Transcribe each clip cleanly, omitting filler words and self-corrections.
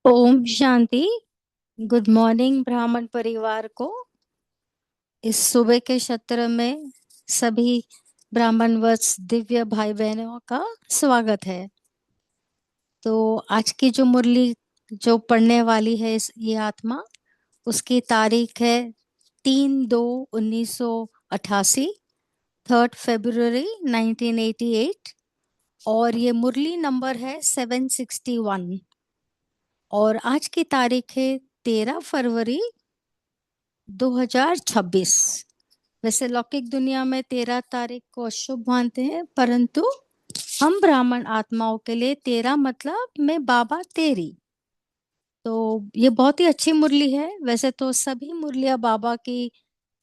ओम शांति। Good morning ब्राह्मण परिवार को। इस सुबह के सत्र में सभी ब्राह्मण वत्स दिव्य भाई बहनों का स्वागत है। तो आज की जो मुरली जो पढ़ने वाली है ये आत्मा, उसकी तारीख है 3/2/1988, 3 फरवरी 1988, और ये मुरली नंबर है 761। और आज की तारीख है 13 फरवरी 2026। वैसे लौकिक दुनिया में 13 तारीख को अशुभ मानते हैं, परंतु हम ब्राह्मण आत्माओं के लिए 13 मतलब मैं बाबा तेरी। तो ये बहुत ही अच्छी मुरली है। वैसे तो सभी मुरलियां बाबा की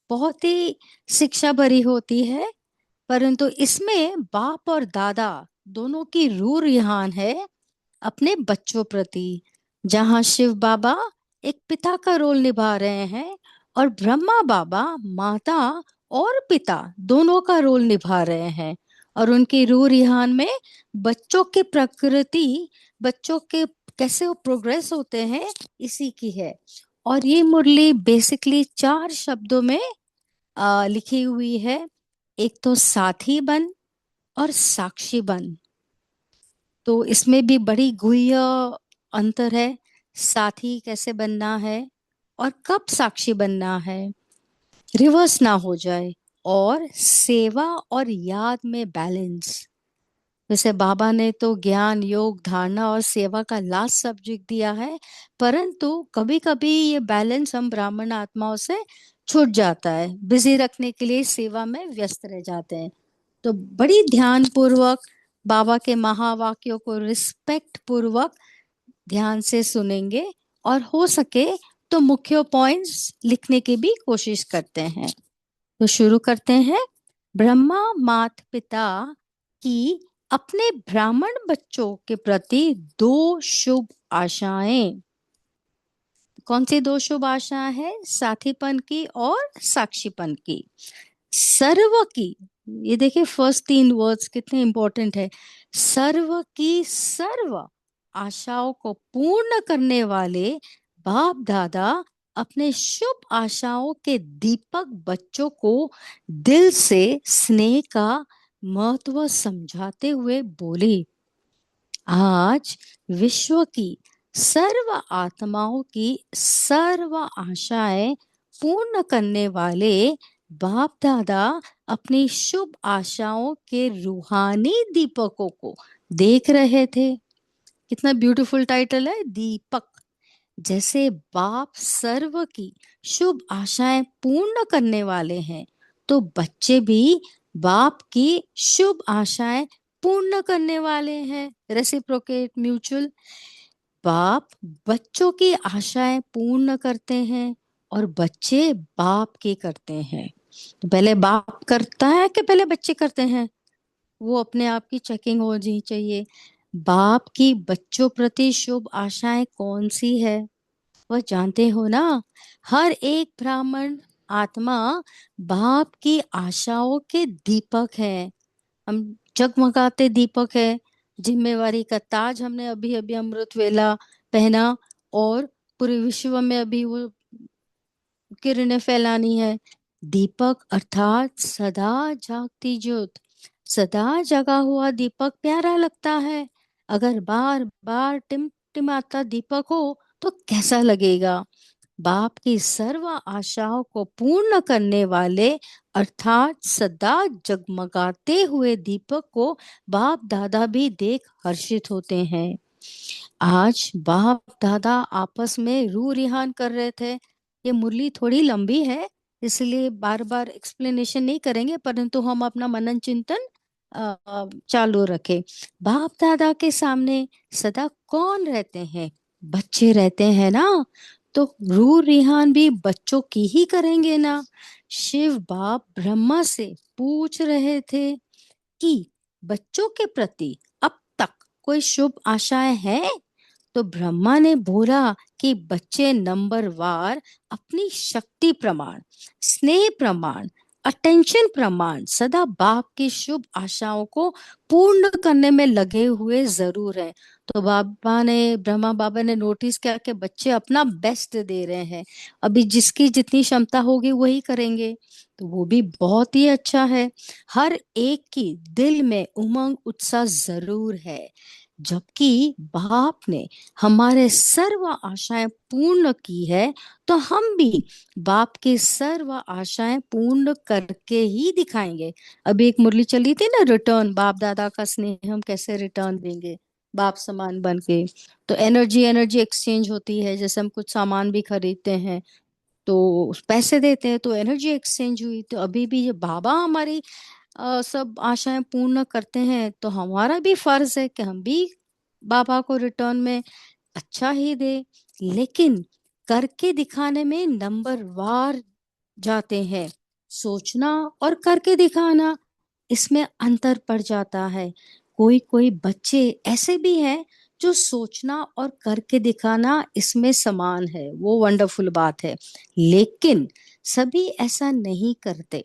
बहुत ही शिक्षा भरी होती है, परंतु इसमें बाप और दादा दोनों की रूह रिहान है अपने बच्चों प्रति। जहां शिव बाबा एक पिता का रोल निभा रहे हैं और ब्रह्मा बाबा माता और पिता दोनों का रोल निभा रहे हैं, और उनकी रूह रिहान में बच्चों की प्रकृति, बच्चों के कैसे वो प्रोग्रेस होते हैं, इसी की है। और ये मुरली बेसिकली 4 शब्दों में लिखी हुई है। एक तो साथी बन और साक्षी बन। तो इसमें भी बड़ी गुह्य अंतर है। साथी कैसे बनना है और कब साक्षी बनना है, रिवर्स ना हो जाए। और सेवा और याद में बैलेंस। जैसे बाबा ने तो ज्ञान, योग, धारणा और सेवा का लास्ट सब्जेक्ट दिया है, परंतु कभी कभी ये बैलेंस हम ब्राह्मण आत्माओं से छूट जाता है, बिजी रखने के लिए सेवा में व्यस्त रह जाते हैं। तो बड़ी ध्यान पूर्वक बाबा के महावाक्यों को रिस्पेक्ट पूर्वक ध्यान से सुनेंगे, और हो सके तो मुख्य पॉइंट्स लिखने की भी कोशिश करते हैं। तो शुरू करते हैं। ब्रह्मा माता पिता की अपने ब्राह्मण बच्चों के प्रति 2 शुभ आशाएं। कौन सी 2 शुभ आशाएं हैं? साथीपन की और साक्षीपन की। सर्व की, ये देखिए फर्स्ट 3 वर्ड्स कितने इंपॉर्टेंट है। सर्व की सर्व आशाओं को पूर्ण करने वाले बाप दादा अपने शुभ आशाओं के दीपक बच्चों को दिल से स्नेह का महत्व समझाते हुए बोले, आज विश्व की सर्व आत्माओं की सर्व आशाएं पूर्ण करने वाले बाप दादा अपनी शुभ आशाओं के रूहानी दीपकों को देख रहे थे। कितना ब्यूटीफुल टाइटल है, दीपक। जैसे बाप सर्व की शुभ आशाएं पूर्ण करने वाले हैं, तो बच्चे भी बाप की शुभ आशाएं पूर्ण करने वाले हैं। Reciprocate, mutual. बाप बच्चों की आशाएं पूर्ण करते हैं और बच्चे बाप की करते हैं। तो पहले बाप करता है कि पहले बच्चे करते हैं? वो अपने आप की चेकिंग होनी चाहिए। बाप की बच्चों प्रति शुभ आशाएं कौन सी है? वह जानते हो ना, हर एक ब्राह्मण आत्मा बाप की आशाओं के दीपक है। हम जगमगाते दीपक है। जिम्मेवारी का ताज हमने अभी अभी अमृत वेला पहना, और पूरे विश्व में अभी वो किरणें फैलानी है। दीपक अर्थात सदा जागती ज्योत। सदा जगा हुआ दीपक प्यारा लगता है। अगर बार बार टिमटिमाता दीपक हो तो कैसा लगेगा। बाप की सर्व आशाओं को पूर्ण करने वाले अर्थात सदा जगमगाते हुए दीपक को बाप दादा भी देख हर्षित होते हैं। आज बाप दादा आपस में रू रिहान कर रहे थे। ये मुरली थोड़ी लंबी है, इसलिए बार बार एक्सप्लेनेशन नहीं करेंगे, परंतु हम अपना मनन चिंतन चालू रखें। बाप दादा के सामने सदा कौन रहते हैं? बच्चे रहते हैं ना, तो रू रिहान भी बच्चों की ही करेंगे ना। शिव बाप ब्रह्मा से पूछ रहे थे कि बच्चों के प्रति अब तक कोई शुभ आशाएं हैं? तो ब्रह्मा ने बोला कि बच्चे नंबर वार अपनी शक्ति प्रमाण, स्नेह प्रमाण, अटेंशन प्रमाण सदा बाप की शुभ आशाओं को पूर्ण करने में लगे हुए जरूर हैं। तो ब्रह्मा बाबा ने नोटिस किया कि बच्चे अपना बेस्ट दे रहे हैं। अभी जिसकी जितनी क्षमता होगी वही करेंगे, तो वो भी बहुत ही अच्छा है। हर एक की दिल में उमंग उत्साह जरूर है। जबकि बाप ने हमारे सर्व आशाएं पूर्ण की है, तो हम भी बाप की सर्व आशाएं पूर्ण करके ही दिखाएंगे। अभी एक मुरली चली थी ना, रिटर्न, बाप दादा का स्नेह हम कैसे रिटर्न देंगे बाप समान बन के। तो एनर्जी एनर्जी एक्सचेंज होती है। जैसे हम कुछ सामान भी खरीदते हैं तो पैसे देते हैं, तो एनर्जी एक्सचेंज हुई। तो अभी भी ये बाबा हमारी सब आशाएं पूर्ण करते हैं, तो हमारा भी फर्ज है कि हम भी बाबा को रिटर्न में अच्छा ही दे। लेकिन करके दिखाने में नंबर वार जाते हैं। सोचना और करके दिखाना, इसमें अंतर पड़ जाता है। कोई कोई बच्चे ऐसे भी हैं जो सोचना और करके दिखाना इसमें समान है, वो वंडरफुल बात है। लेकिन सभी ऐसा नहीं करते।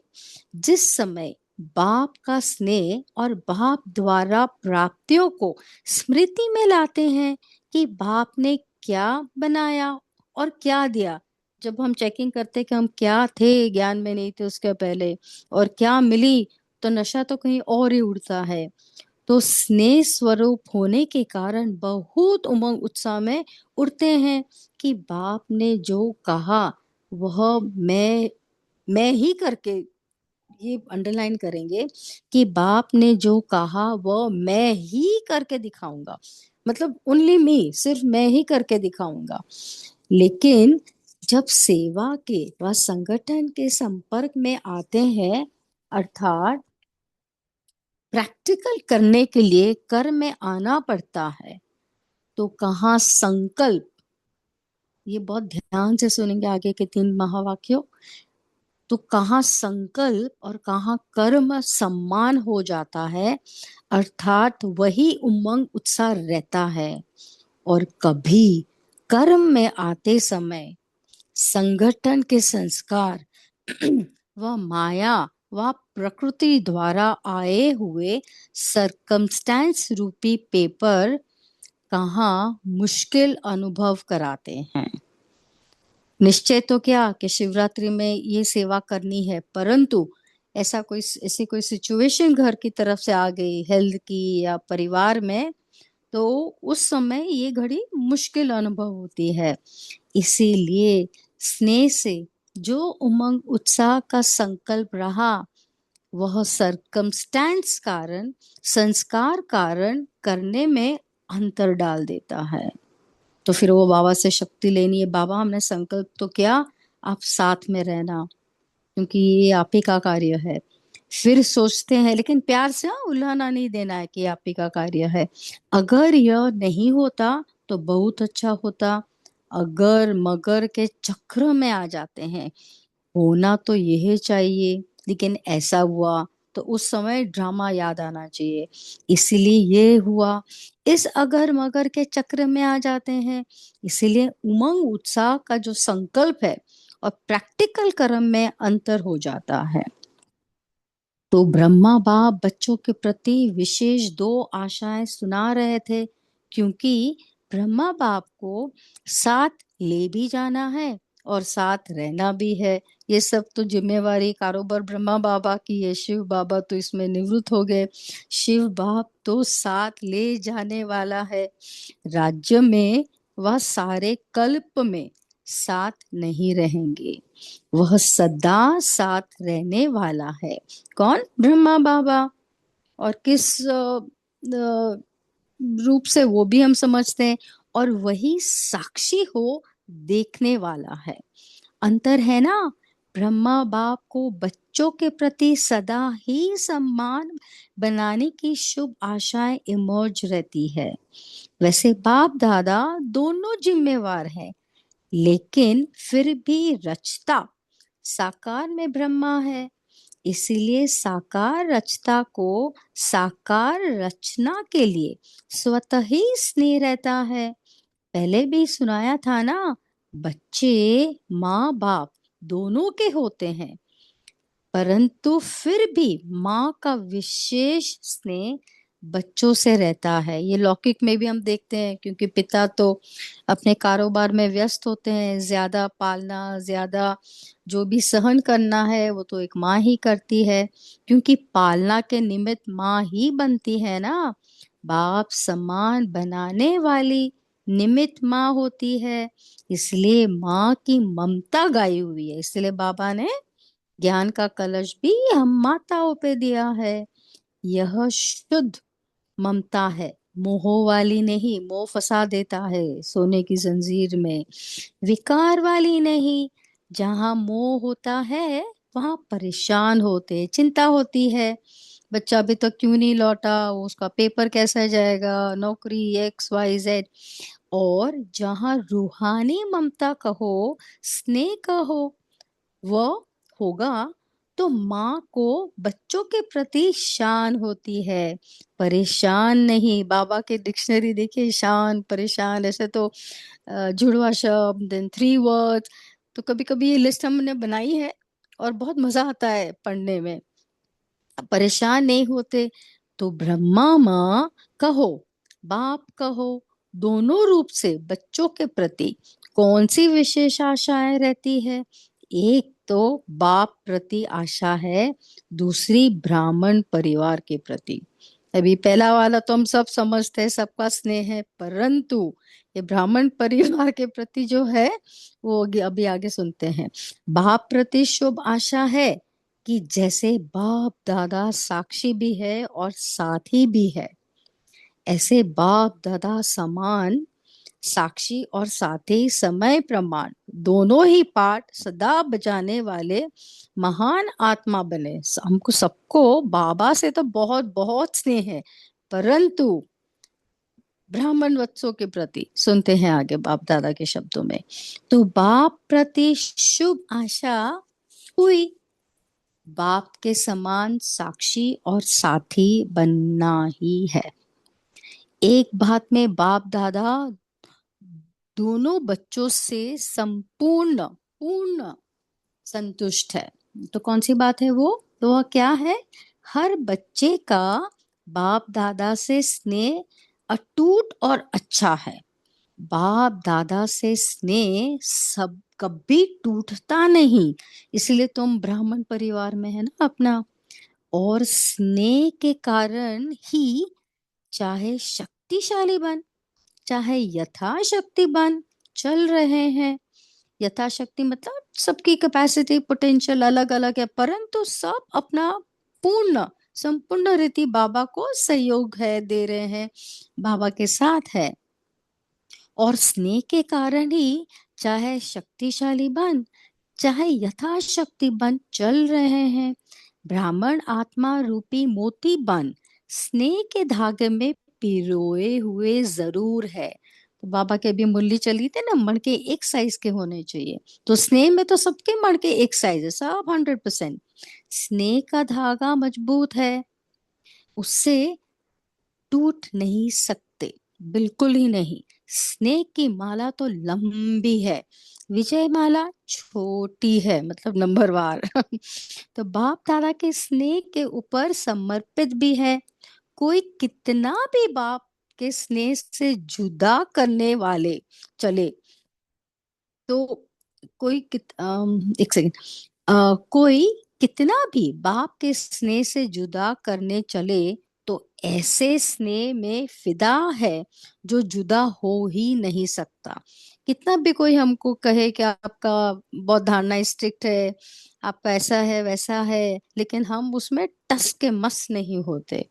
जिस समय बाप का स्नेह और बाप द्वारा प्राप्तियों को स्मृति में लाते हैं कि बाप ने क्या बनाया और क्या दिया। जब हम चेकिंग करते कि हम क्या थे, ज्ञान में नहीं थे उसके पहले, और क्या मिली, तो नशा तो कहीं और ही उड़ता है। तो स्नेह स्वरूप होने के कारण बहुत उमंग उत्साह में उड़ते हैं कि बाप ने जो कहा वह मैं ही करके, ये अंडरलाइन करेंगे कि बाप ने जो कहा वो मैं ही करके दिखाऊंगा। मतलब ओनली मी, सिर्फ मैं ही करके दिखाऊंगा। लेकिन जब सेवा के व संगठन के संपर्क में आते हैं, अर्थात प्रैक्टिकल करने के लिए कर्म में आना पड़ता है, तो कहाँ संकल्प, ये बहुत ध्यान से सुनेंगे आगे के 3 महावाक्यों, तो कहाँ संकल्प और कहाँ कर्म सम्मान हो जाता है, अर्थात वही उमंग उत्साह रहता है। और कभी कर्म में आते समय संगठन के संस्कार व माया व प्रकृति द्वारा आए हुए सरकमस्टेंस रूपी पेपर कहाँ मुश्किल अनुभव कराते हैं। निश्चय तो क्या कि शिवरात्रि में ये सेवा करनी है, परंतु ऐसी कोई सिचुएशन घर की तरफ से आ गई, हेल्थ की या परिवार में, तो उस समय ये घड़ी मुश्किल अनुभव होती है। इसीलिए स्नेह से जो उमंग उत्साह का संकल्प रहा, वह सरकमस्टेंस कारण, संस्कार कारण करने में अंतर डाल देता है। तो फिर वो बाबा से शक्ति लेनी है। बाबा हमने संकल्प तो किया, आप साथ में रहना, क्योंकि ये आप ही का कार्य है। फिर सोचते हैं, लेकिन प्यार से उल्हाना नहीं देना है कि आप ही का कार्य है। अगर यह नहीं होता तो बहुत अच्छा होता। अगर मगर के चक्र में आ जाते हैं, होना तो यही चाहिए लेकिन ऐसा हुआ, तो उस समय ड्रामा याद आना चाहिए। इसीलिए ये हुआ, इस अगर मगर के चक्र में आ जाते हैं। इसीलिए उमंग उत्साह का जो संकल्प है और प्रैक्टिकल कर्म में अंतर हो जाता है। तो ब्रह्मा बाप बच्चों के प्रति विशेष 2 आशाएं सुना रहे थे, क्योंकि ब्रह्मा बाप को साथ ले भी जाना है और साथ रहना भी है। ये सब तो जिम्मेवारी कारोबार ब्रह्मा बाबा की है। शिव बाबा तो इसमें निवृत्त हो गए। शिव बाप तो साथ ले जाने वाला है। राज्य में वह सारे कल्प में साथ नहीं रहेंगे, वह सदा साथ रहने वाला है। कौन? ब्रह्मा बाबा। और किस रूप से, वो भी हम समझते हैं। और वही साक्षी हो देखने वाला है। अंतर है ना। ब्रह्मा बाप को बच्चों के प्रति सदा ही सम्मान बनाने की शुभ आशाएं इमर्ज रहती है। वैसे बाप दादा दोनों जिम्मेवार हैं, लेकिन फिर भी रचता साकार में ब्रह्मा है। इसीलिए साकार रचता को साकार रचना के लिए स्वतः ही स्नेह रहता है। पहले भी सुनाया था ना, बच्चे माँ बाप दोनों के होते हैं, परंतु फिर भी माँ का विशेष स्नेह बच्चों से रहता है। ये लौकिक में भी हम देखते हैं, क्योंकि पिता तो अपने कारोबार में व्यस्त होते हैं। ज्यादा पालना, ज्यादा जो भी सहन करना है वो तो एक माँ ही करती है, क्योंकि पालना के निमित्त माँ ही बनती है ना। बाप समान बनाने वाली निमित्त माँ होती है। इसलिए माँ की ममता गाई हुई है। इसलिए बाबा ने ज्ञान का कलश भी हम माताओं पे दिया है। यह शुद्ध ममता है, मोह वाली नहीं। मोह फंसा देता है सोने की जंजीर में। विकार वाली नहीं। जहाँ मोह होता है वहां परेशान होते, चिंता होती है। बच्चा अभी तक क्यों नहीं लौटा, उसका पेपर कैसा जाएगा, नौकरी XYZ। और जहाँ रूहानी ममता कहो, स्नेह कहो, वह होगा, तो माँ को बच्चों के प्रति शान होती है, परेशान नहीं। बाबा के डिक्शनरी देखिए, शान परेशान ऐसे तो जुड़वा शब्द, देन 3 वर्ड्स। तो कभी कभी ये लिस्ट हमने बनाई है और बहुत मजा आता है पढ़ने में। परेशान नहीं होते। तो ब्रह्मा माँ कहो, बाप कहो, दोनों रूप से बच्चों के प्रति कौन सी विशेष आशाएं रहती है? एक तो बाप प्रति आशा है, दूसरी ब्राह्मण परिवार के प्रति। अभी पहला वाला तो हम सब समझते हैं, सबका स्नेह है, परंतु ये ब्राह्मण परिवार के प्रति जो है वो अभी आगे सुनते हैं। बाप प्रति शुभ आशा है कि जैसे बाप दादा साक्षी भी है और साथी भी है, ऐसे बाप दादा समान साक्षी और साथी समय प्रमाण दोनों ही पाठ सदा बजाने वाले महान आत्मा बने। हमको सबको बाबा से तो बहुत बहुत स्नेह है, परंतु ब्राह्मण वत्सों के प्रति सुनते हैं आगे बाप दादा के शब्दों में। तो बाप प्रति शुभ आशा हुई, बाप के समान साक्षी और साथी बनना ही है। एक बात में बाप दादा दोनों बच्चों से संपूर्ण पूर्ण संतुष्ट है। तो कौन सी बात है वो? तो वह क्या है? हर बच्चे का बाप दादा से स्नेह अटूट और अच्छा है। बाप दादा से स्नेह सब कभी टूटता नहीं। इसलिए तुम ब्राह्मण परिवार में है ना अपना। और स्नेह के कारण ही चाहे शक्तिशाली बन, चाहे यथाशक्ति बन चल रहे हैं। यथाशक्ति मतलब सबकी कैपेसिटी पोटेंशियल अलग अलग है, परंतु सब अपना पूर्ण संपूर्ण रीति बाबा को सहयोग है, दे रहे हैं, बाबा के साथ है। और स्नेह के कारण ही चाहे शक्तिशाली बन, चाहे यथाशक्ति बन चल रहे हैं। ब्राह्मण आत्मा रूपी मोती बन स्नेह के धागे में पिरोए हुए जरूर है। तो बाबा के अभी मुरली चली थी ना, मणके एक साइज के होने चाहिए। तो स्नेह में तो सबके मणके एक साइज है, सब 100%। स्नेह का धागा मजबूत है, उससे टूट नहीं सकते, बिल्कुल ही नहीं। स्नेह की माला तो लंबी है, विजय माला छोटी है, मतलब नंबरवार। तो बाप दादा के स्नेह के ऊपर समर्पित भी है। कोई कितना भी बाप के स्नेह से जुदा करने वाले चले, तो एक सेकंड, कोई कितना भी बाप के स्नेह से जुदा करने चले, तो ऐसे स्नेह में फिदा है जो जुदा हो ही नहीं सकता। कितना भी कोई हमको कहे कि आपका बहुत धारणा स्ट्रिक्ट है, आपका ऐसा है वैसा है, लेकिन हम उसमें टस के मस नहीं होते।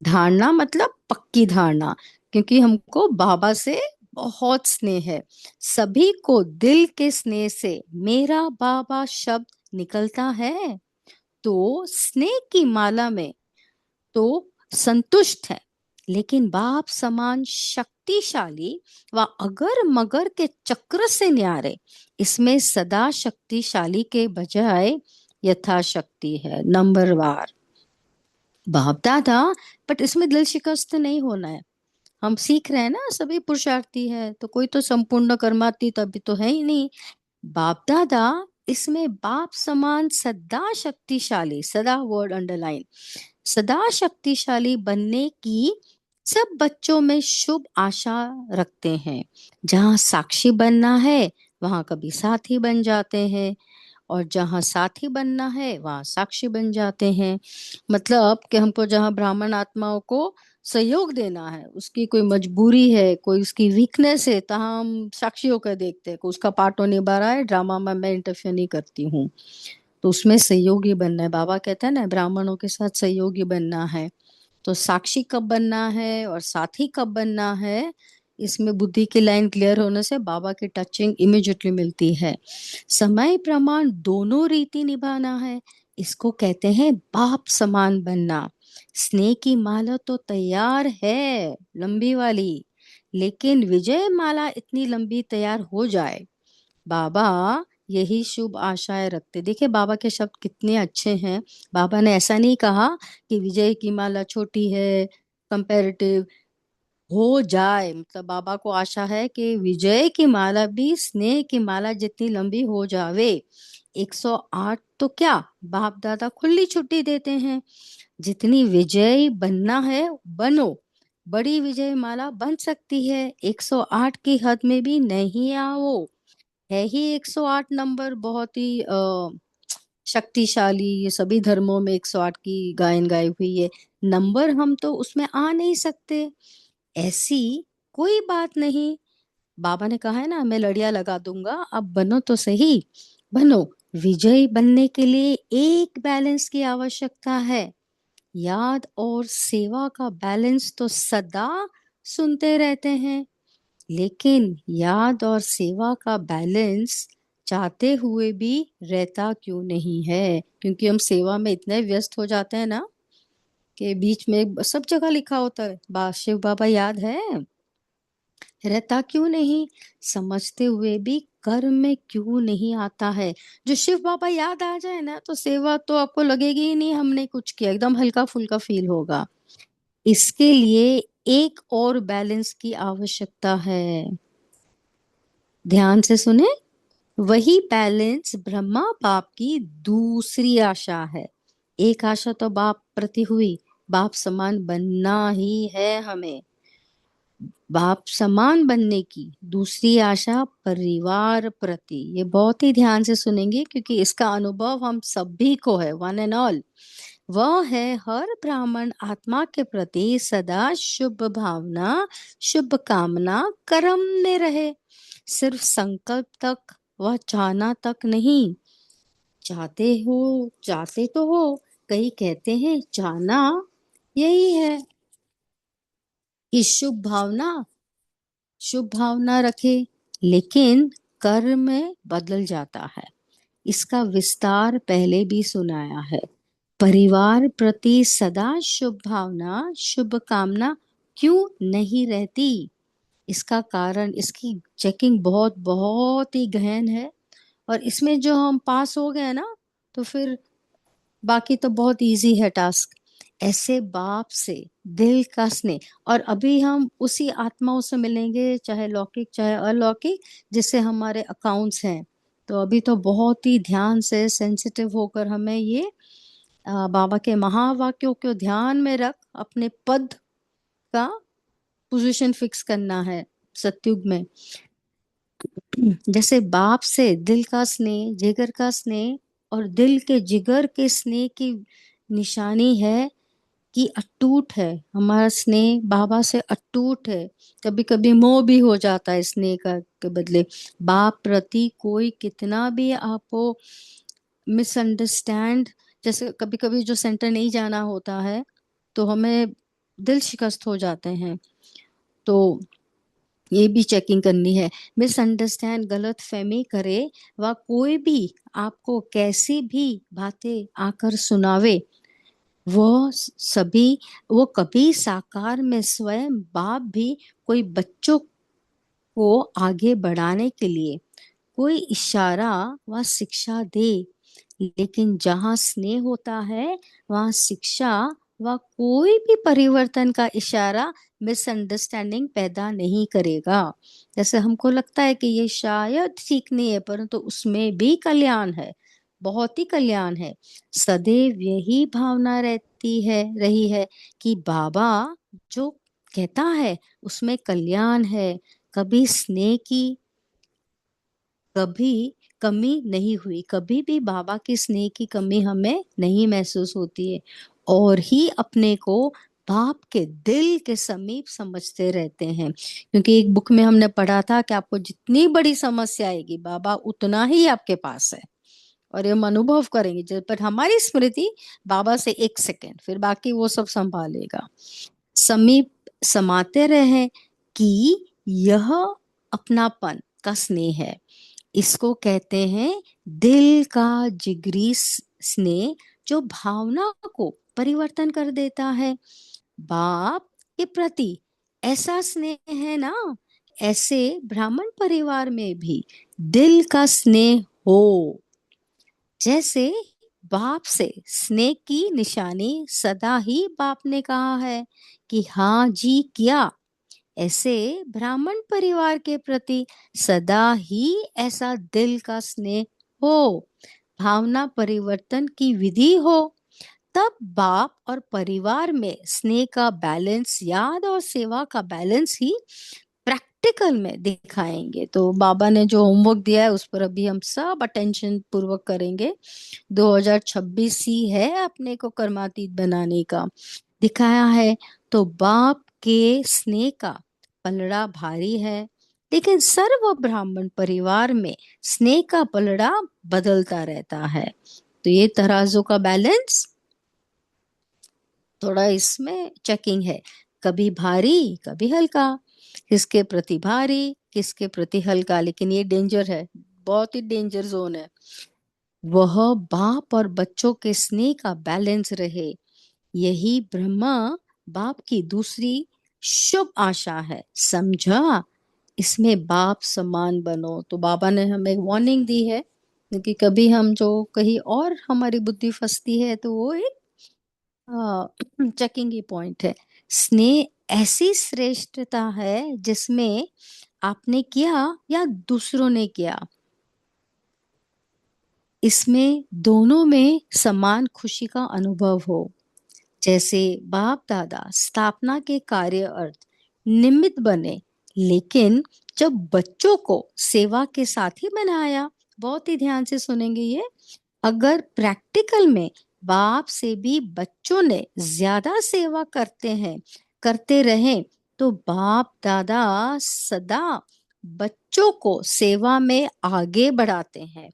धारणा मतलब पक्की धारणा, क्योंकि हमको बाबा से बहुत स्नेह है। सभी को दिल के स्नेह से मेरा बाबा शब्द निकलता है, तो स्नेह की माला में तो संतुष्ट है। लेकिन बाप समान शक्तिशाली व अगर मगर के चक्र से न्यारे, इसमें सदा शक्तिशाली के बजाय यथाशक्ति है, नंबरवार। बाप दादा, बट इसमें दिल शिकस्त नहीं होना है। हम सीख रहे हैं ना, सभी पुरुषार्थी है, तो कोई तो संपूर्ण कर्माती तभी तो है ही नहीं। बाप दादा इसमें बाप समान सदा शक्तिशाली, सदा वर्ड अंडरलाइन, सदा शक्तिशाली बनने की सब बच्चों में शुभ आशा रखते हैं। जहाँ साक्षी बनना है वहां कभी साथी बन जाते हैं, और जहाँ साथी बनना है वहां साक्षी बन जाते हैं। मतलब कि हमको जहाँ ब्राह्मण आत्माओं को सहयोग देना है, उसकी कोई मजबूरी है, कोई उसकी वीकनेस है, तो हम साक्षी होकर देखते हैं कि उसका पार्ट नहीं निभा रहा है, ड्रामा में मैं इंटरफेयर नहीं करती हूँ, तो उसमें सहयोगी बनना है। बाबा कहते हैं ना, ब्राह्मणों के साथ सहयोगी बनना है। तो साक्षी कब बनना है और साथी कब बनना है, इसमें बुद्धि की लाइन क्लियर होने से बाबा की टचिंग इमिजिएटली मिलती है। समय प्रमाण दोनों रीति निभाना है, इसको कहते हैं बाप समान बनना। स्नेह की माला तो तैयार है, लंबी वाली, लेकिन विजय माला इतनी लंबी तैयार हो जाए, बाबा यही शुभ आशाएं रखते। देखिए बाबा के शब्द कितने अच्छे हैं। बाबा ने ऐसा नहीं कहा कि विजय की माला छोटी है, कंपैरेटिव हो जाए, मतलब बाबा को आशा है कि विजय की माला भी स्नेह की माला जितनी लंबी हो जावे। 108 तो क्या, बाप दादा खुली छुट्टी देते हैं, जितनी विजय बनना है बनो, बड़ी विजय माला बन सकती है, 108 की हद में भी नहीं आओ। है ही 108 नंबर बहुत ही शक्तिशाली, ये सभी धर्मों में 108 की गायन गाई हुई है, नंबर हम तो उसमें आ नहीं सकते। ऐसी कोई बात नहीं, बाबा ने कहा है ना, मैं लड़ियां लगा दूंगा, अब बनो तो सही, बनो। विजयी बनने के लिए एक बैलेंस की आवश्यकता है, याद और सेवा का बैलेंस तो सदा सुनते रहते हैं, लेकिन याद और सेवा का बैलेंस चाहते हुए भी रहता क्यों नहीं है? क्योंकि हम सेवा में इतने व्यस्त हो जाते हैं ना, कि बीच में सब जगह लिखा होता है शिव बाबा याद है, रहता क्यों नहीं? समझते हुए भी कर्म में क्यों नहीं आता है? जो शिव बाबा याद आ जाए ना, तो सेवा तो आपको लगेगी ही नहीं हमने कुछ किया, एकदम हल्का फुल्का फील होगा। इसके लिए एक और बैलेंस की आवश्यकता है, ध्यान से सुने। वही बैलेंस ब्रह्मा बाप की दूसरी आशा है। एक आशा तो बाप प्रति हुई, बाप समान बनना ही है हमें। बाप समान बनने की दूसरी आशा परिवार प्रति, ये बहुत ही ध्यान से सुनेंगे क्योंकि इसका अनुभव हम सभी को है, वन एंड ऑल। वह है हर ब्राह्मण आत्मा के प्रति सदा शुभ भावना, शुभ कामना कर्म में रहे, सिर्फ संकल्प तक, वह चाहना तक नहीं। चाहते तो हो, कई कहते हैं चाहना यही है कि शुभ भावना रखे, लेकिन कर्म में बदल जाता है। इसका विस्तार पहले भी सुनाया है। परिवार प्रति सदा शुभ भावना, शुभ कामना क्यों नहीं रहती? इसका कारण, इसकी चेकिंग बहुत बहुत ही गहन है, और इसमें जो हम पास हो गए ना, तो फिर बाकी तो बहुत इजी है टास्क। ऐसे बाप से दिल का स्नेह, और अभी हम उसी आत्माओं से मिलेंगे, चाहे लौकिक चाहे अलौकिक, जिससे हमारे अकाउंट्स हैं। तो अभी तो बहुत ही ध्यान से सेंसिटिव होकर हमें ये बाबा के महावाक्यों को ध्यान में रख अपने पद का पोजीशन फिक्स करना है सतयुग में। जैसे बाप से दिल का स्नेह, जिगर का स्नेह, और दिल के जिगर के स्नेह की निशानी है कि अटूट है। हमारा स्नेह बाबा से अटूट है। कभी कभी मोह भी हो जाता है स्नेह का के बदले। बाप प्रति कोई कितना भी आपको मिसअंडरस्टैंड, जैसे कभी कभी जो सेंटर नहीं जाना होता है तो हमें दिल शिकस्त हो जाते हैं, तो ये भी चेकिंग करनी है। मिसअंडरस्टैंड, गलत फहमी करे व कोई भी आपको कैसी भी बातें आकर सुनावे, वो कभी साकार में स्वयं बाप भी कोई बच्चों को आगे बढ़ाने के लिए कोई इशारा व शिक्षा दे, लेकिन जहाँ स्नेह होता है वहाँ शिक्षा व कोई भी परिवर्तन का इशारा मिसअंडरस्टैंडिंग पैदा नहीं करेगा। जैसे हमको लगता है कि ये शायद ठीक नहीं है, परंतु उसमें भी कल्याण है, बहुत ही कल्याण है। सदैव यही भावना रही है कि बाबा जो कहता है उसमें कल्याण है। कभी स्नेह की कभी कमी नहीं हुई, कभी भी बाबा के स्नेह की कमी हमें नहीं महसूस होती है, और ही अपने को बाप के दिल के समीप समझते रहते हैं। क्योंकि एक बुक में हमने पढ़ा था कि आपको जितनी बड़ी समस्या आएगी बाबा उतना ही आपके पास है, और ये हम अनुभव करेंगे जब पर हमारी स्मृति बाबा से 1 सेकंड, फिर बाकी वो सब संभालेगा। समीप समाते रहे कि यह अपनापन का स्नेह है। इसको कहते हैं दिल का जिगरी स्नेह, जो भावना को परिवर्तन कर देता है। बाप के प्रति ऐसा स्नेह है ना, ऐसे ब्राह्मण परिवार में भी दिल का स्नेह हो। जैसे बाप से स्नेह की निशानी सदा ही बाप ने कहा है कि हाँ जी किया, ऐसे ब्राह्मण परिवार के प्रति सदा ही ऐसा दिल का स्नेह हो। भावना परिवर्तन की विधि हो, तब बाप और परिवार में स्नेह का बैलेंस, याद और सेवा का बैलेंस ही प्रैक्टिकल में दिखाएंगे। तो बाबा ने जो होमवर्क दिया है उस पर अभी हम सब अटेंशन पूर्वक करेंगे। 2026 ही है अपने को कर्मातीत बनाने का, दिखाया है। तो बाप के स्नेह का पलड़ा भारी है, लेकिन सर्व ब्राह्मण परिवार में स्नेह का पलड़ा बदलता रहता है। तो ये तराजू का बैलेंस थोड़ा इसमें चेकिंग है, कभी भारी कभी हल्का, किसके प्रति भारी किसके प्रति हल्का। लेकिन ये डेंजर है, बहुत ही डेंजर जोन है। वह बाप और बच्चों के स्नेह का बैलेंस रहे, यही ब्रह्मा बाप की दूसरी शुभ आशा है। समझा? इसमें बाप समान बनो। तो बाबा ने हमें एक वार्निंग दी है, क्योंकि कभी हम जो कहीं और हमारी बुद्धि फंसती है तो वो एक चेकिंग की पॉइंट है। स्नेह ऐसी श्रेष्ठता है जिसमें आपने किया या दूसरों ने किया, इसमें दोनों में समान खुशी का अनुभव हो। जैसे बाप दादा स्थापना के कार्य अर्थ निमित्त बने, लेकिन जब बच्चों को सेवा के साथ ही बनाया। बहुत ही ध्यान से सुनेंगे ये। अगर प्रैक्टिकल में बाप से भी बच्चों ने ज्यादा सेवा करते रहे, तो बाप दादा सदा बच्चों को सेवा में आगे बढ़ाते हैं।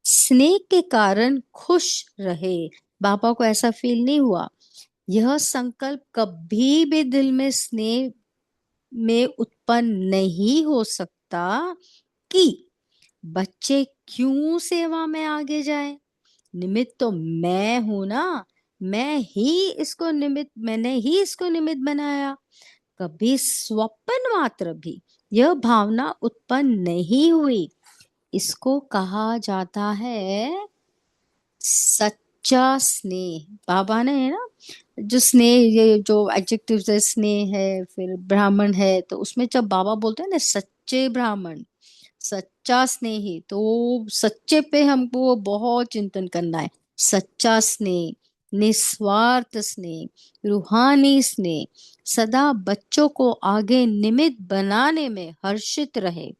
स्नेह के कारण खुश रहे। बाबा को ऐसा फील नहीं हुआ। यह संकल्प कभी भी दिल में स्नेह में उत्पन्न नहीं हो सकता कि बच्चे क्यों सेवा में आगे जाए। निमित्त तो मैं हूं ना, मैंने ही इसको निमित्त बनाया। कभी स्वप्न मात्र भी यह भावना उत्पन्न नहीं हुई। इसको कहा जाता है सच्चा सच्चा स्नेह, बाबा ने है ना जो स्नेह, ये जो एडजेक्टिव है, स्नेह है, फिर ब्राह्मण है, तो उसमें जब बाबा बोलते हैं ना सच्चे ब्राह्मण, सच्चा स्नेही, तो सच्चे पे हमको बहुत चिंतन करना है। सच्चा स्नेह, निस्वार्थ स्नेह, रूहानी स्नेह, सदा बच्चों को आगे निमित्त बनाने में हर्षित रहे।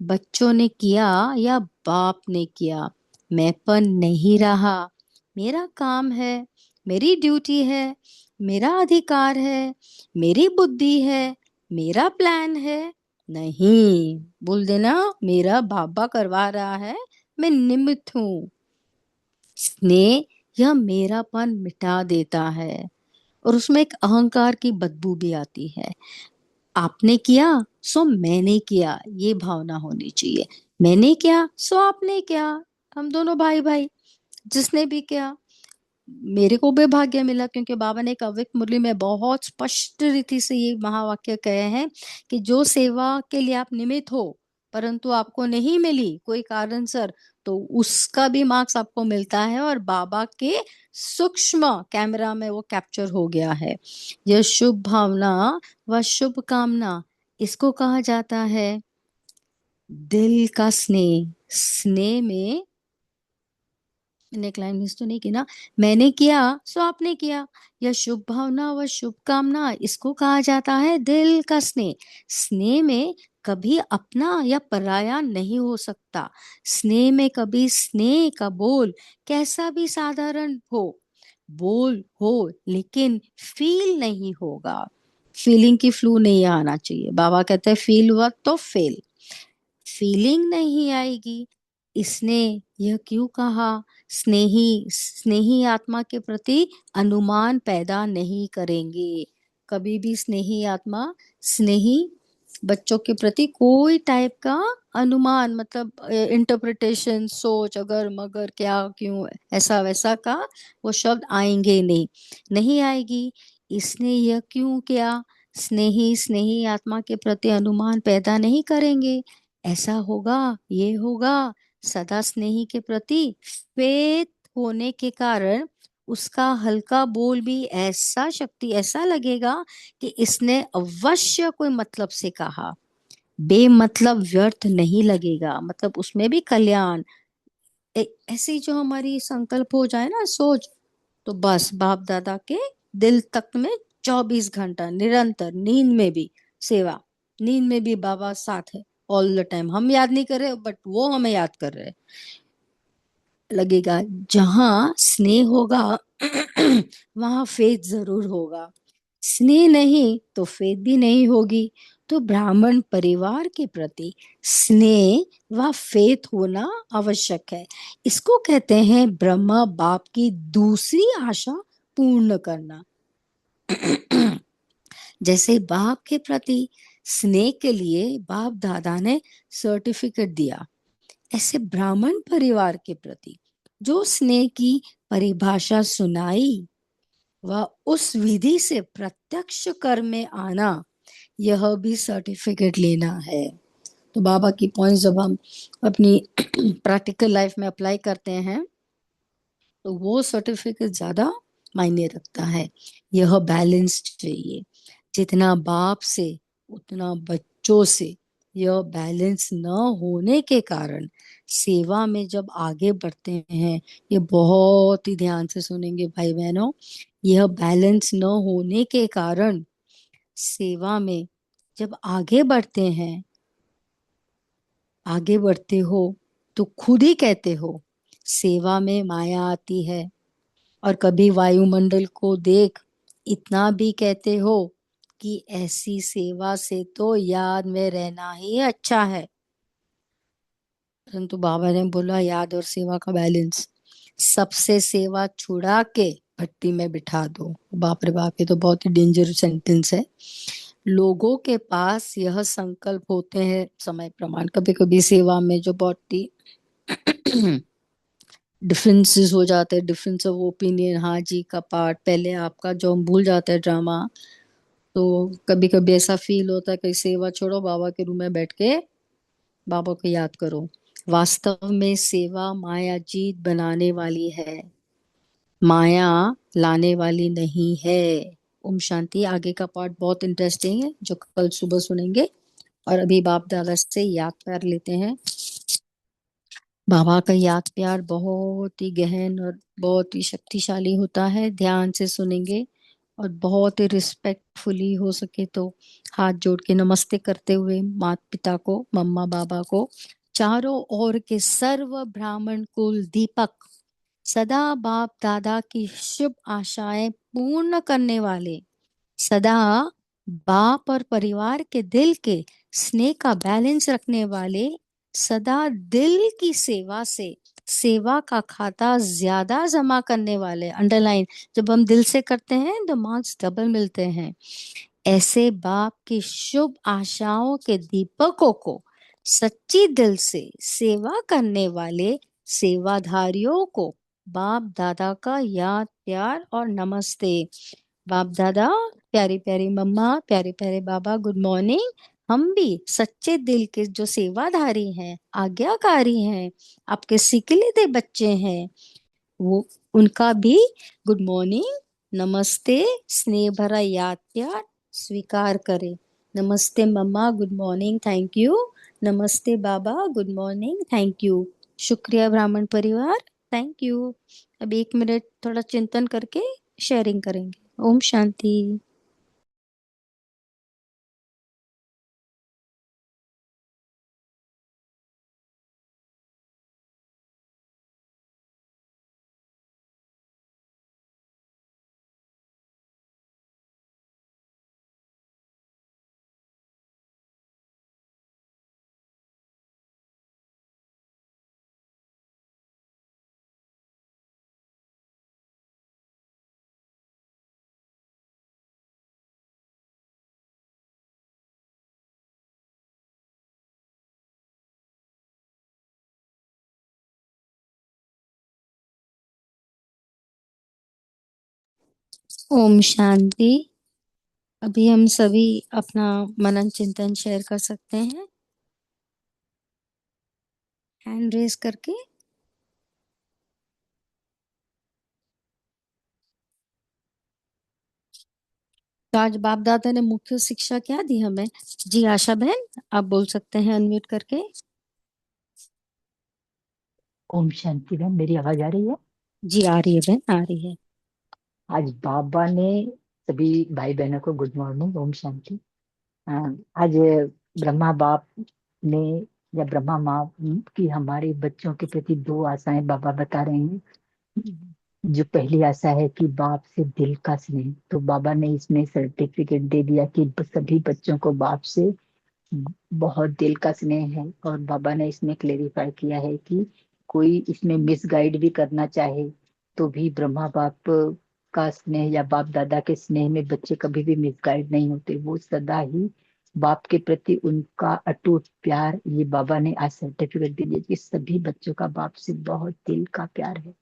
बच्चों ने किया या बाप ने किया, मैंपन नहीं रहा। मेरा काम है, मेरी ड्यूटी है, मेरा अधिकार है, मेरी बुद्धि है, मेरा प्लान है। नहीं, बोल देना मेरा बाबा करवा रहा है, मैं निमित्त हूँ। स्नेह यह मेरापन मिटा देता है, और उसमें एक अहंकार की बदबू भी आती है। आपने किया सो मैंने किया, ये भावना होनी चाहिए। मैंने किया सो आपने किया, हम दोनों भाई भाई। जिसने भी किया, मेरे को भी भाग्य मिला, क्योंकि बाबा ने एक अव्यक्त मुरली में बहुत स्पष्ट रीति से ये महावाक्य कहे हैं कि जो सेवा के लिए आप निमित्त हो परंतु आपको नहीं मिली कोई कारण सर, तो उसका भी मार्क्स आपको मिलता है, और बाबा के सूक्ष्म कैमरा में वो कैप्चर हो गया है। यह शुभ भावना व शुभ कामना, इसको कहा जाता है दिल का स्नेह। स्नेह में मैंने एक लाइन मिस तो नहीं की ना, मैंने किया सो आपने किया। यह शुभ भावना व शुभ कामना, इसको कहा जाता है दिल का स्नेह। स्नेह में कभी अपना या पराया नहीं हो सकता। स्नेह में कभी स्नेह का बोल कैसा भी साधारण हो, बोल हो लेकिन फील नहीं होगा। फीलिंग की फ्लू नहीं आना चाहिए। बाबा कहते हैं फील हुआ तो फेल, फीलिंग नहीं आएगी। इसने यह क्यों कहा, स्नेही स्नेही आत्मा के प्रति अनुमान पैदा नहीं करेंगे। कभी भी स्नेही आत्मा स्नेही बच्चों के प्रति कोई टाइप का अनुमान, मतलब इंटरप्रिटेशन, सोच, अगर मगर क्या क्यों ऐसा वैसा का वो शब्द आएंगे नहीं, नहीं आएगी। इसने यह क्यों किया, स्नेही स्नेही आत्मा के प्रति अनुमान पैदा नहीं करेंगे। ऐसा होगा, ये होगा, सदा स्नेही के प्रति फेथ होने के कारण उसका हल्का बोल भी ऐसा शक्ति, ऐसा लगेगा कि इसने अवश्य कोई मतलब से कहा, बेमतलब व्यर्थ नहीं लगेगा, मतलब उसमें भी कल्याण। ऐसी जो हमारी संकल्प हो जाए ना सोच, तो बस बाप दादा के दिल तक में 24 घंटा निरंतर, नींद में भी सेवा, नींद में भी बाबा साथ है ऑल द टाइम। हम याद नहीं कर रहे बट वो हमें याद कर रहे हैं। लगेगा जहां स्नेह होगा वहां फेथ जरूर होगा, स्नेह नहीं तो फेथ भी नहीं होगी। तो ब्राह्मण परिवार के प्रति स्नेह व फेथ होना आवश्यक है। इसको कहते हैं ब्रह्मा बाप की दूसरी आशा पूर्ण करना। जैसे बाप के प्रति स्नेह के लिए बाप दादा ने सर्टिफिकेट दिया, ऐसे ब्राह्मण परिवार के प्रति जो स्नेह की परिभाषा सुनाई व उस विधि से प्रत्यक्ष कर में आना, यह भी सर्टिफिकेट लेना है। तो बाबा की पॉइंट जब हम अपनी प्रैक्टिकल लाइफ में अप्लाई करते हैं तो वो सर्टिफिकेट ज्यादा मायने रखता है। यह बैलेंस चाहिए, जितना बाप से उतना बच्चों से। यह बैलेंस न होने के कारण सेवा में जब आगे बढ़ते हैं, ये बहुत ही ध्यान से सुनेंगे भाई बहनों, यह बैलेंस न होने के कारण सेवा में जब आगे बढ़ते हैं, आगे बढ़ते हो तो खुद ही कहते हो सेवा में माया आती है। और कभी वायुमंडल को देख इतना भी कहते हो कि ऐसी सेवा से तो याद में रहना ही अच्छा है। परंतु बाबा ने बोला याद और सेवा का बैलेंस, सबसे सेवा छुड़ा के भट्टी में बिठा दो। बाप रे बाप, ये तो बहुत ही डेंजर सेंटेंस है। लोगों के पास यह संकल्प होते हैं समय प्रमाण, कभी कभी सेवा में जो बहुत ही डिफरेंसेस हो जाते हैं, डिफरेंस ऑफ ओपिनियन, हाँ जी का पार्ट पहले आपका, जो हम भूल जाते हैं ड्रामा। तो कभी कभी ऐसा फील होता है कि सेवा छोड़ो, बाबा के रूम में बैठ के बाबा को याद करो। वास्तव में सेवा माया जीत बनाने वाली है। माया लाने वाली नहीं है। ओम शांति। आगे का पार्ट बहुत इंटरेस्टिंग है जो कल सुबह सुनेंगे। और अभी बाप दादा से याद प्यार लेते हैं। बाबा का याद प्यार बहुत ही गहन और बहुत ही शक्तिशाली होता है। ध्यान से सुनेंगे और बहुत ही रिस्पेक्टफुली हो सके तो हाथ जोड़ के नमस्ते करते हुए माता पिता को, मम्मा बाबा को, चारों ओर के सर्व ब्राह्मण कुल दीपक, सदा बाप दादा की शुभ आशाएं पूर्ण करने वाले, सदा बाप और परिवार के दिल के स्नेह का बैलेंस रखने वाले, सदा दिल की सेवा से सेवा का खाता ज्यादा जमा करने वाले। अंडरलाइन, जब हम दिल से करते हैं तो मार्क्स डबल मिलते हैं। ऐसे बाप की शुभ आशाओं के दीपकों को सच्ची दिल से सेवा करने वाले सेवाधारियों को बाप दादा का याद प्यार और नमस्ते। बाप दादा, प्यारी प्यारी मम्मा, प्यारे प्यारे बाबा, गुड मॉर्निंग। हम भी सच्चे दिल के जो सेवाधारी हैं, आज्ञाकारी हैं, आपके सिकले बच्चे हैं, वो उनका भी गुड मॉर्निंग, नमस्ते, स्नेह भरा याद प्यार स्वीकार करें। नमस्ते मम्मा, गुड मॉर्निंग, थैंक यू। नमस्ते बाबा, गुड मॉर्निंग, थैंक यू। शुक्रिया ब्राह्मण परिवार, थैंक यू। अब 1 मिनट थोड़ा चिंतन करके शेयरिंग करेंगे। ओम शांति। ओम शांति। अभी हम सभी अपना मनन चिंतन शेयर कर सकते हैं हैंड रेज करके। तो आज बाप दादा ने मुख्य शिक्षा क्या दी हमें? जी आशा बहन, आप बोल सकते हैं अनम्यूट करके। ओम शांति बहन, मेरी आवाज आ रही है? जी आ रही है बहन, आ रही है। आज बाबा ने सभी भाई बहनों को गुड मॉर्निंग, ओम शांति। अ, आज ब्रह्मा बाप ने या ब्रह्मा माँ की हमारे बच्चों के प्रति दो आशाएं बाबा बता रहे हैं। जो पहली आशा है कि बाप से दिल का स्नेह, तो बाबा ने इसमें सर्टिफिकेट दे दिया कि सभी बच्चों को बाप से बहुत दिल का स्नेह है। और बाबा ने इसमें क्लेरिफाई किया है कि कोई इसमें मिसगाइड भी करना चाहे तो भी ब्रह्मा बाप का स्नेह या बाप दादा के स्नेह में बच्चे कभी भी मिसगाइड नहीं होते। वो सदा ही बाप के प्रति उनका अटूट प्यार, ये बाबा ने आज सर्टिफिकेट दे दिया कि सभी बच्चों का बाप से बहुत दिल का प्यार है।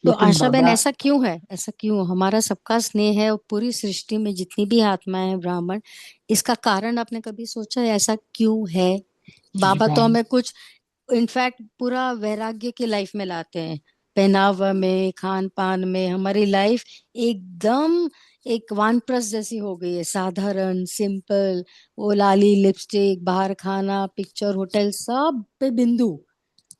तो लेकिन आशा बहन, बाबा ऐसा क्यों है? ऐसा क्यों? हमारा सबका स्नेह है और पूरी सृष्टि में जितनी भी आत्माएं हैं ब्राह्मण, इसका कारण आपने कभी सोचा है ऐसा क्यों है? जी बाबा तो बहन, हमें कुछ इनफैक्ट पूरा वैराग्य की लाइफ में लाते हैं। पहनावा में, खान पान में हमारी लाइफ एकदम एक वानप्रस्थ जैसी हो गई है, साधारण सिंपल। वो लाली लिपस्टिक, बाहर खाना, पिक्चर, होटल, सब पे बिंदु।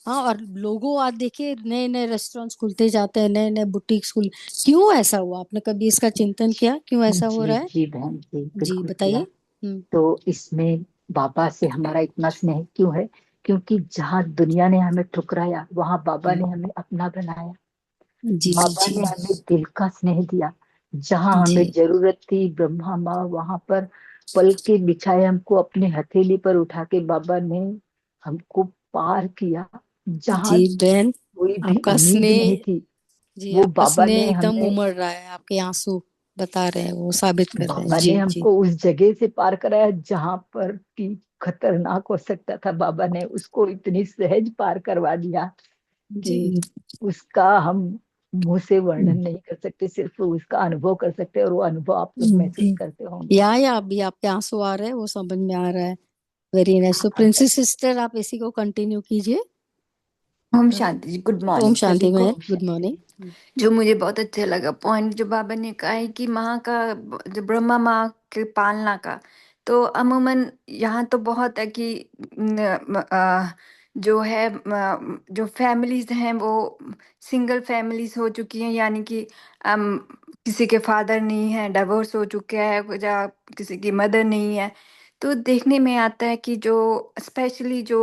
हाँ, और लोगों आज देखिए नए नए रेस्टोरेंट्स खुलते जाते हैं, नए नए बुटीक्स खुल। क्यों ऐसा हुआ? आपने कभी इसका चिंतन किया क्यों ऐसा हो जी रहा है? जी बहन जी, जी बिल्कुल बताइए। किया। तो इसमें बाबा से हमारा इतना स्नेह क्यों है? क्योंकि जहाँ दुनिया ने हमें ठुकराया, वहां बाबा ने हमें अपना बनाया। जी बाबा जी ने हमें दिल का स्नेह दिया। जहां जी हमें जरूरत थी, ब्रह्मा माँ वहां पर पल के बिछाए हमको अपने हथेली पर उठा के बाबा ने हमको पार किया। जी जहां बहन, कोई भी आपका उम्मीद नहीं स्नेह, थी, जी वो आपका बाबा स्नेह ने एकदम हमें उमड़ रहा है, आपके आंसू बता रहे हैं, वो साबित कर रहे हैं। बाबा ने जी जी हमको उस जगह से पार कराया जहां पर कि खतरनाक हो सकता था। बाबा ने उसको इतनी सहज पार करवा दिया जी। कि उसका हम मुंह से वर्णन नहीं कर सकते, सिर्फ उसका अनुभव कर सकते हैं। और वो अनुभव आप लोग महसूस जी। करते होंगे। या अभी आपके आंसू आ रहे हैं, वो समझ में आ रहा है। Very nice. तो हाँ, प्रिंसेस सिस्टर, आप इसी को कंटिन्यू कीजिए। ओम शांति जी, गुड ओम मॉर्निंग शांति सभी को। बहन, ओम गुड मॉर्निंग। शांति। जो मुझे बहुत अच्छा लगा पॉइंट जो बाबा ने कहा है कि माँ का, जो ब्रह्मा माँ के पालना का, तो अमूमन यहाँ तो बहुत है कि जो है जो फैमिलीज हैं वो सिंगल फैमिलीज हो चुकी हैं, यानी कि किसी के फादर नहीं है, डिवोर्स हो चुका है, या किसी की मदर नहीं है। तो देखने में आता है कि जो स्पेशली जो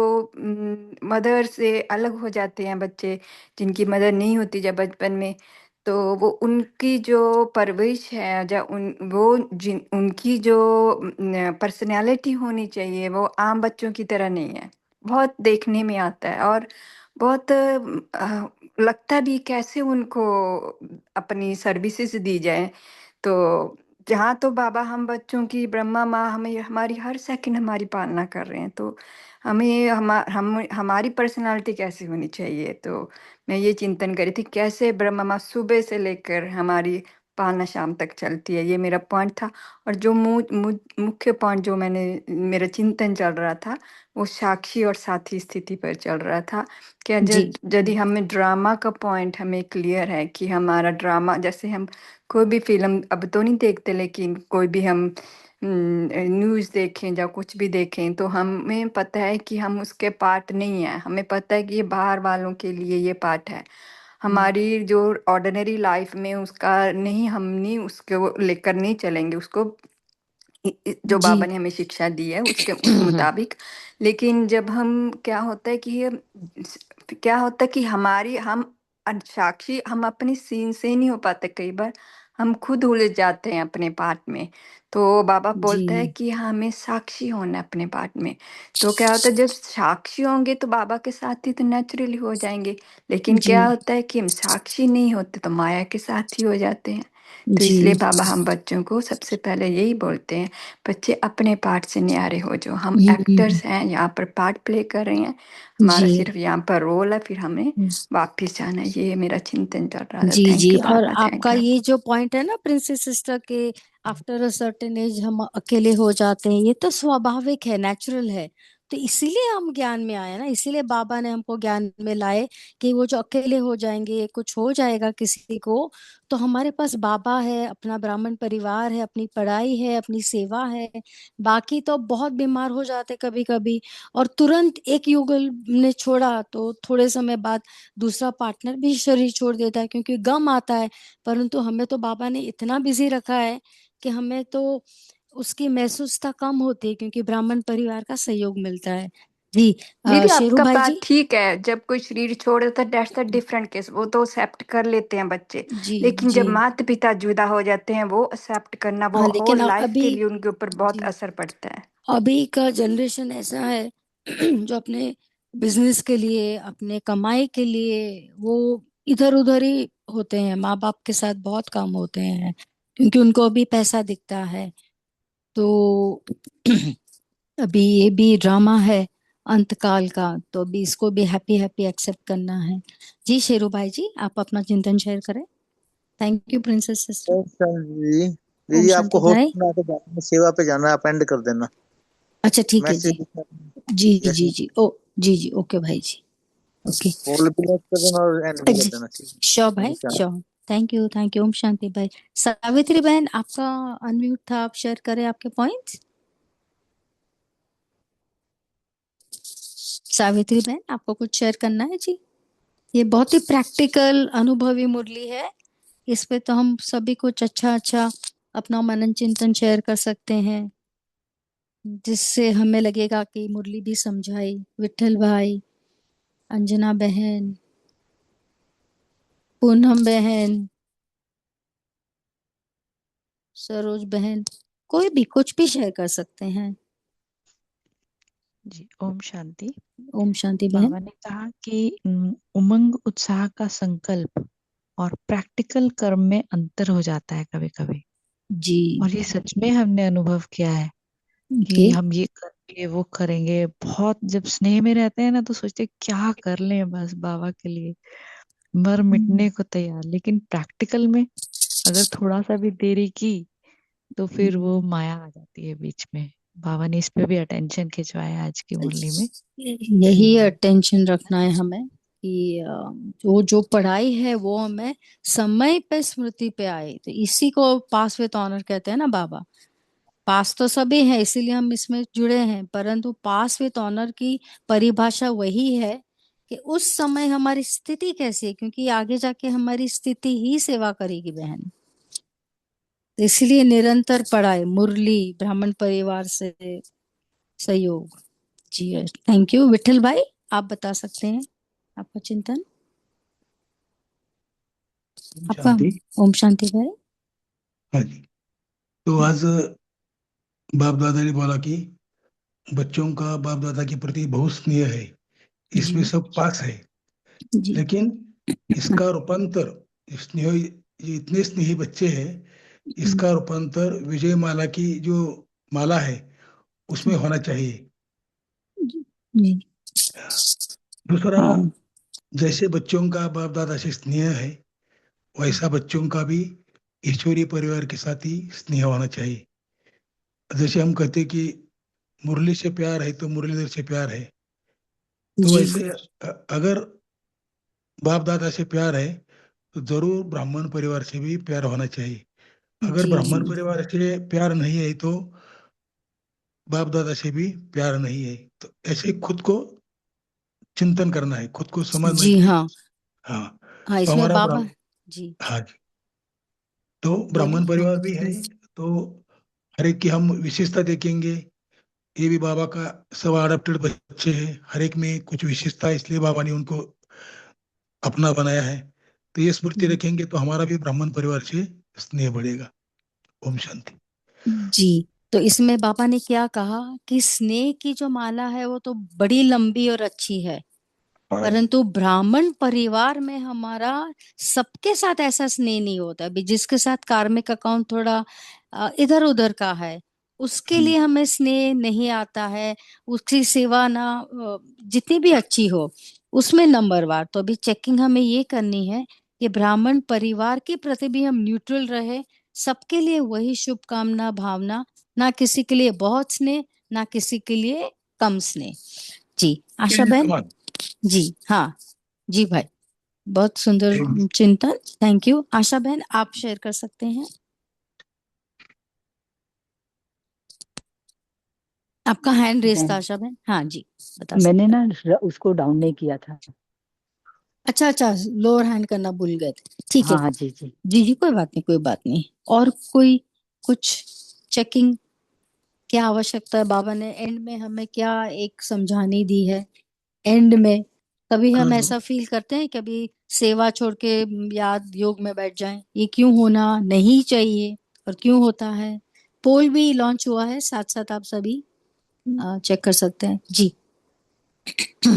मदर से अलग हो जाते हैं बच्चे, जिनकी मदर नहीं होती जब बचपन में, तो वो उनकी जो परवरिश है, या उनकी जो पर्सनालिटी होनी चाहिए, वो आम बच्चों की तरह नहीं है। बहुत देखने में आता है, और बहुत लगता भी कैसे उनको अपनी सर्विसेज दी जाए। तो जहाँ तो बाबा हम बच्चों की, ब्रह्मा माँ हमें हमारी हर सेकंड हमारी पालना कर रहे हैं, तो हमें हमारी पर्सनालिटी कैसी होनी चाहिए। तो मैं ये चिंतन करी थी कैसे ब्रह्मा माँ सुबह से लेकर हमारी पालना शाम तक चलती है, ये मेरा पॉइंट था। और जो मुख्य पॉइंट जो मेरा चिंतन चल रहा था, वो साक्षी और साथी स्थिति पर चल रहा था। क्या जी यदि हमें ड्रामा का पॉइंट हमें क्लियर है कि हमारा ड्रामा, जैसे हम कोई भी फिल्म अब तो नहीं देखते, लेकिन कोई भी हम न्यूज़ देखें या कुछ भी देखें, तो हमें पता है कि हम उसके पार्ट नहीं हैं। हमें पता है कि ये बाहर वालों के लिए ये पार्ट है, हमारी जो ऑर्डिनरी लाइफ में उसका नहीं, हम नहीं उसको लेकर नहीं चलेंगे उसको, जो जी। बाबा ने हमें शिक्षा दी है उसके उस मुताबिक। लेकिन जब हम, क्या होता है कि क्या होता है कि हमारी हम साक्षी, हम अपनी सीन से नहीं हो पाते, कई बार हम खुद उलझ जाते हैं अपने पार्ट में। तो बाबा जी बोलता है कि हमें साक्षी होना है अपने पार्ट में। तो क्या होता है, जब साक्षी होंगे तो बाबा के साथ ही तो नेचुरली हो जाएंगे। लेकिन जी क्या होता है कि हम साक्षी नहीं होते तो माया के साथ ही हो जाते हैं। तो जी इसलिए बाबा हम बच्चों को सबसे पहले यही बोलते हैं, बच्चे अपने पार्ट से न्यारे हो जाओ। हम हम्म, एक्टर्स हैं, यहाँ पर पार्ट प्ले कर रहे हैं, हमारा जी सिर्फ यहाँ पर रोल है, फिर हमें वापिस जाना है। ये मेरा चिंतन चल रहा था। जी थैंक जी। यू और बाबा, आपका थैंक यू। ये जो पॉइंट है ना प्रिंसेस सिस्टर के, आफ्टर अ सर्टेन एज हम अकेले हो जाते हैं, ये तो स्वाभाविक है, नेचुरल है। तो इसीलिए हम ज्ञान में आए ना, इसीलिए बाबा ने हमको ज्ञान में लाए कि वो जो अकेले हो जाएंगे, कुछ हो जाएगा किसी को, तो हमारे पास बाबा है, अपना ब्राह्मण परिवार है, अपनी पढ़ाई है, अपनी सेवा है। बाकी तो बहुत बीमार हो जाते कभी कभी, और तुरंत एक युगल ने छोड़ा तो थोड़े समय बाद दूसरा पार्टनर भी शरीर छोड़ देता है, क्योंकि गम आता है। परंतु हमें तो बाबा ने इतना बिजी रखा है कि हमें तो उसकी महसूसता कम होती है, क्योंकि ब्राह्मण परिवार का सहयोग मिलता है। जी। दीदी शेरू आपका भाई बात जी। ठीक है, जब कोई शरीर छोड़ देता है दैट्स अ डिफरेंट केस, वो तो एक्सेप्ट कर लेते हैं बच्चे। जी लेकिन जी। जब माता पिता जुदा हो जाते हैं, वो एक्सेप्ट करना, वो हाँ, लेकिन होल लाइफ अभी, के लिए उनके ऊपर बहुत जी, असर पड़ता है। अभी का जनरेशन ऐसा है जो अपने बिजनेस के लिए, अपने कमाई के लिए वो इधर उधर ही होते हैं, माँ बाप के साथ बहुत कम होते हैं, क्योंकि उनको अभी पैसा दिखता है। तो अभी ये भी ड्रामा है अंतकाल का, तो अभी इसको भी हैप्पी हैप्पी एक्सेप्ट करना है। जी शेरू भाई जी, आप अपना चिंतन शेयर करें। Thank you princess sister. ओम शांति जी। ओम दीदी आपको शांति होस्ट भाई। बना के जाना है, सेवा पे जाना है, आप एंड कर देना अच्छा ठीक है जी। मैसेज। जी जैसे जी ही जी, ओ जी जी, ओके भाई जी, ओके। कॉल भी लॉक कर देना और एंड भी कर देना, ठीक श्योर है। ओम भाई, शांति। श्योर। थैंक यू ओम शांति भाई। सावित्री बहन, आपका अनम्यूट था, आप शेयर करें आपके पॉइंट्स। सावित्री बहन, आपको कुछ शेयर करना है जी? ये बहुत ही प्रैक्टिकल अनुभवी मुरली है, इस पे तो हम सभी कुछ अच्छा अच्छा अपना मनन चिंतन शेयर कर सकते हैं, जिससे हमें लगेगा कि मुरली भी समझाई। विठल भाई, अंजना बहन, पूनम बहन, सरोज बहन, कोई भी कुछ भी शेयर कर सकते हैं। जी, ओम शांति। ओम शांति बहन। बाबा ने कहा कि उमंग उत्साह का संकल्प और प्रैक्टिकल कर्म में अंतर हो जाता है कभी कभी, जी। और ये सच में हमने अनुभव किया है ओके। कि हम ये करेंगे वो करेंगे। बहुत जब स्नेह में रहते हैं ना, तो सोचते हैं क्या कर लें बस बाबा के लिए, मर मिटने को तैयार। लेकिन प्रैक्टिकल में अगर थोड़ा सा भी देरी की तो फिर वो माया आ जाती है बीच में। बाबा ने इस पे भी अटेंशन खिंचवाया आज की मुरली में यही कि अटेंशन रखना है हमें। कि जो पढ़ाई है वो हमें समय पे स्मृति पे आए। तो इसी को पास विथ ऑनर कहते हैं ना बाबा। पास तो सभी हैं इसीलिए हम इसमें जुड़े हैं, परंतु पास विथ ऑनर की परिभाषा वही है कि उस समय हमारी स्थिति कैसी है, क्योंकि आगे जाके हमारी स्थिति ही सेवा करेगी बहन। तो इसलिए निरंतर पढ़ाई, मुरली, ब्राह्मण परिवार से सहयोग। जी थैंक यू। विठल भाई आप बता सकते हैं आपका चिंतन। आपका शांति। ओम शांति भाई। हाँ जी। तो आज बाप दादा ने बोला कि बच्चों का बाप दादा के प्रति बहुत स्नेह है, इसमें जी सब पास है, जी लेकिन इसका रूपांतर स्नेह, ये इतने स्नेही बच्चे हैं, इसका रूपांतर विजय माला की जो माला है उसमें होना चाहिए। जी दूसरा, हाँ जैसे बच्चों का बाप दादा से स्नेह है वैसा बच्चों का भी ईश्वरीय परिवार के साथ ही स्नेह होना चाहिए। जैसे हम कहते कि मुरली से प्यार है तो मुरलीधर से प्यार है, तो जी वैसे अगर बाप दादा से प्यार है तो जरूर ब्राह्मण परिवार से भी प्यार होना चाहिए। अगर जी ब्राह्मण परिवार से प्यार नहीं है तो बाप दादा से भी प्यार नहीं है। तो ऐसे खुद को चिंतन करना है, खुद को समझना है जी कि हाँ हाँ, हाँ तो इसमें हमारा बाबा। ब्राह्मण, जी हाँ जी, तो बोलिए ब्राह्मण हाँ। परिवार भी है तो हर एक की हम विशेषता देखेंगे। ये भी बाबा का सब अडॉप्टेड बच्चे हैं, हर एक में कुछ विशेषता है, इसलिए बाबा ने उनको अपना बनाया है। तो ये स्मृति रखेंगे तो हमारा भी ब्राह्मण परिवार से स्नेह बढ़ेगा। ओम शांति। जी तो इसमें बाबा ने क्या कहा कि स्नेह की जो माला है वो तो बड़ी लंबी और अच्छी है, हाँ जी। परंतु ब्राह्मण परिवार में हमारा सबके साथ ऐसा स्नेह नहीं होता। अभी जिसके साथ कार्मिक अकाउंट थोड़ा इधर उधर का है उसके लिए हमें स्नेह नहीं आता है, उसकी सेवा ना जितनी भी अच्छी हो उसमें नंबरवार। तो अभी चेकिंग हमें ये करनी है कि ब्राह्मण परिवार के प्रति भी हम न्यूट्रल रहे, सबके लिए वही शुभकामना भावना, ना किसी के लिए बहुत स्नेह ना किसी के लिए कम स्नेह। जी आशा बहन। समान। जी हाँ जी भाई, बहुत सुंदर थैंक चिंतन, थैंक यू। आशा बहन आप शेयर कर सकते हैं। आपका हैंड रेज था मैं आशा बहन। हाँ जी बता मैंने सकते हैं। ना उसको डाउन नहीं किया था। अच्छा अच्छा, लोअर हैंड करना भूल गए थे, ठीक है। हाँ हाँ जी जी। जी जी कोई बात नहीं कोई बात नहीं। और कोई कुछ चेकिंग, क्या आवश्यकता है? बाबा ने एंड में हमें क्या एक समझानी दी है एंड में? कभी हम ऐसा फील करते हैं कभी सेवा छोड़ के याद योग में बैठ जाएं, ये क्यों होना नहीं चाहिए और क्यों होता है? पोल भी लॉन्च हुआ है, साथ साथ आप सभी चेक कर सकते हैं जी। क्यों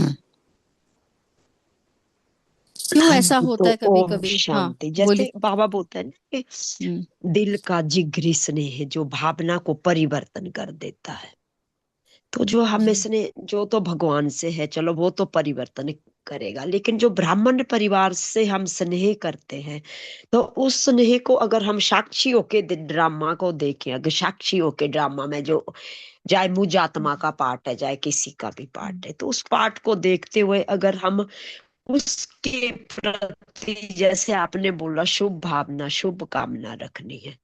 हाँ ऐसा जी, होता तो है कभी ओम कभी? हाँ शांति। बोलिए। जैसे बाबा बोलते हैं ना कि दिल का जिगरी स्नेह है जो भावना को परिवर्तन कर देता है। तो जो हमें जी स्नेह जो तो भगवान से है, चलो वो तो परिवर्तन करेगा, लेकिन जो ब्राह्मण परिवार से हम स्नेह करते हैं तो उस स्नेह को अगर हम साक्षी होके ड्रामा को देखें, अगर साक्षी होके ड्रामा में जो चाहे मुझ आत्मा का पार्ट है चाहे किसी का भी पार्ट है, तो उस पार्ट को देखते हुए अगर हम उसके प्रति जैसे आपने बोला शुभ भावना शुभ कामना रखनी है,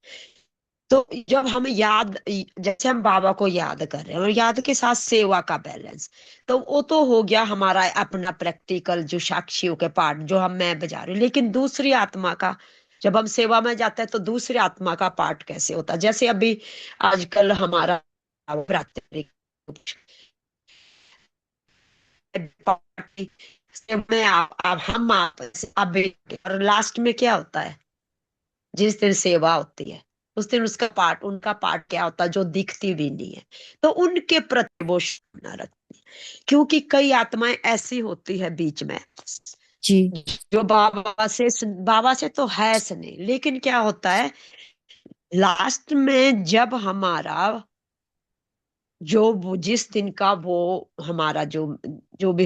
तो जब हम याद जैसे हम बाबा को याद कर रहे हैं और याद के साथ सेवा का बैलेंस, तो वो तो हो गया हमारा अपना प्रैक्टिकल जो साक्षियों के पार्ट जो हम मैं बजा रही हूँ। लेकिन दूसरी आत्मा का जब हम सेवा में जाते हैं तो दूसरी आत्मा का पार्ट कैसे होता है? जैसे अभी आजकल हमारा प्रातः पार्टी में आप हम आप और लास्ट में क्या होता है? जिस दिन सेवा होती है उस दिन उसका पार्ट उनका पार्ट क्या होता है जो दिखती भी नहीं है, तो उनके प्रति वो शुभना रखती है। क्योंकि कई आत्माएं ऐसी होती है बीच में जी जो बाबा से तो है स्नेह, लेकिन क्या होता है लास्ट में जब हमारा जिस दिन का वो हमारा जो भी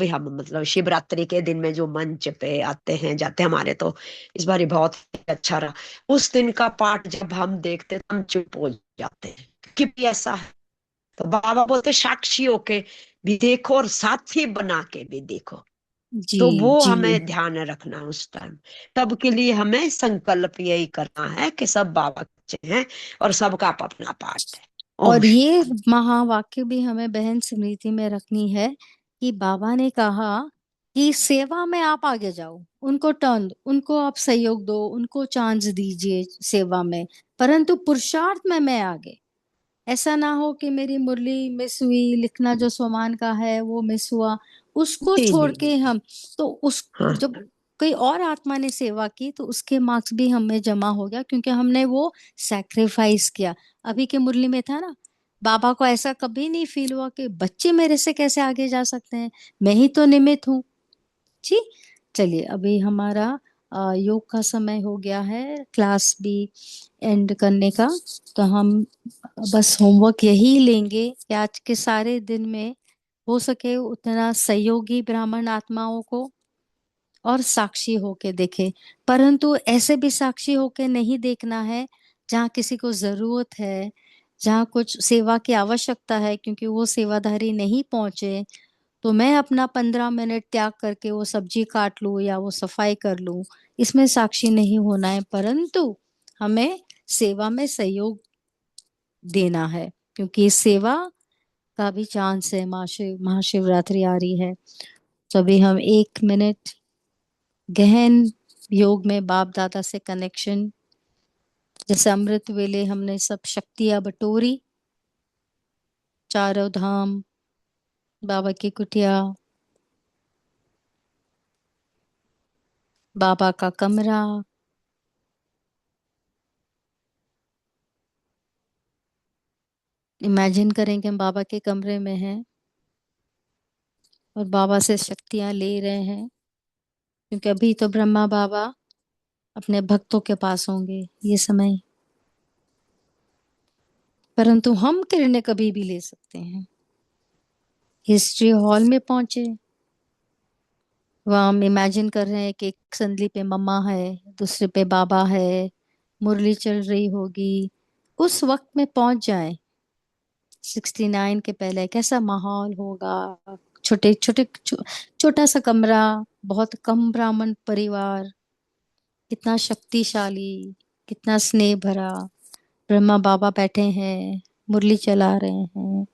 हम मतलब शिवरात्रि के दिन में जो मंच पे आते हैं जाते हैं, हमारे तो इस बार बहुत अच्छा रहा। उस दिन का पाठ जब हम देखते हैं हम चुप हो जाते हैं कि भी ऐसा है। तो बाबा बोलते साक्षी होके भी देखो और साथी बना के भी देखो। जी तो वो जी हमें ध्यान रखना है उस टाइम। तब के लिए हमें संकल्प यही करना है कि सब बाबा के बच्चे हैं और सबका अपना पार्ट है। ओम और ये महावाक्य भी हमें बहन स्मृति में रखनी है कि बाबा ने कहा कि सेवा में आप आगे जाओ, उनको आप सहयोग दो, उनको चांस दीजिए सेवा में, परंतु पुरुषार्थ में मैं आगे। ऐसा ना हो कि मेरी मुरली मिस हुई, लिखना जो सोमान का है वो मिस हुआ, उसको जी छोड़ जी के हम तो उस हाँ जब कोई और आत्मा ने सेवा की तो उसके मार्क्स भी हमें जमा हो गया, क्योंकि हमने वो सैक्रिफाइस किया। अभी के मुरली में था ना, बाबा को ऐसा कभी नहीं फील हुआ कि बच्चे मेरे से कैसे आगे जा सकते हैं, मैं ही तो निमित्त हूँ। जी चलिए, अभी हमारा योग का समय हो गया है, क्लास भी एंड करने का। तो हम बस होमवर्क यही लेंगे कि आज के सारे दिन में हो सके उतना सहयोगी ब्राह्मण आत्माओं को और साक्षी होके देखे, परंतु ऐसे भी साक्षी होके नहीं देखना है जहाँ किसी को जरूरत है, जहाँ कुछ सेवा की आवश्यकता है, क्योंकि वो सेवाधारी नहीं पहुंचे तो मैं अपना 15 मिनट त्याग करके वो सब्जी काट लूं या वो सफाई कर लूं, इसमें साक्षी नहीं होना है, परंतु हमें सेवा में सहयोग देना है, क्योंकि सेवा का भी चांस है। महाशिवरात्रि आ रही है, तो अभी हम 1 मिनट गहन योग में बाप दादा से कनेक्शन, जैसे अमृत वेले हमने सब शक्तियां बटोरी, चारों धाम, बाबा की कुटिया, बाबा का कमरा, इमेजिन करें कि हम बाबा के कमरे में हैं और बाबा से शक्तियां ले रहे हैं, क्योंकि अभी तो ब्रह्मा बाबा अपने भक्तों के पास होंगे ये समय, परंतु हम किरणें कभी भी ले सकते हैं। हिस्ट्री हॉल में पहुंचे, वहां हम इमेजिन कर रहे हैं कि एक संदली पे मम्मा है, दूसरे पे बाबा है, मुरली चल रही होगी, उस वक्त में पहुंच जाए 69 के पहले, कैसा माहौल होगा। छोटे छोटे छोटा सा कमरा, बहुत कम ब्राह्मण परिवार, कितना शक्तिशाली, कितना स्नेह भरा, ब्रह्मा बाबा बैठे हैं, मुरली चला रहे हैं।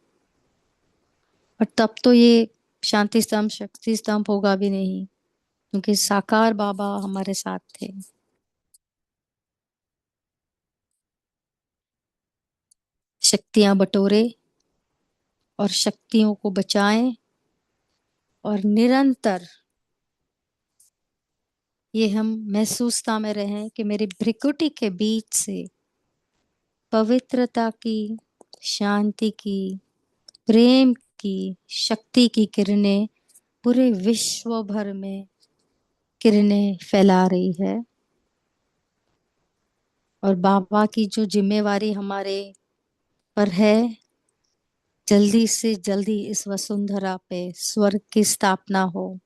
और तब तो ये शांति स्तंभ शक्ति स्तंभ होगा भी नहीं, क्योंकि साकार बाबा हमारे साथ थे। शक्तियां बटोरे और शक्तियों को बचाएं, और निरंतर ये हम महसूसता में रहें कि मेरी भ्रिकुटी के बीच से पवित्रता की, शांति की, प्रेम की, शक्ति की किरणें पूरे विश्व भर में किरणें फैला रही है। और बाबा की जो जिम्मेवारी हमारे पर है, जल्दी से जल्दी इस वसुंधरा पे स्वर्ग की स्थापना हो,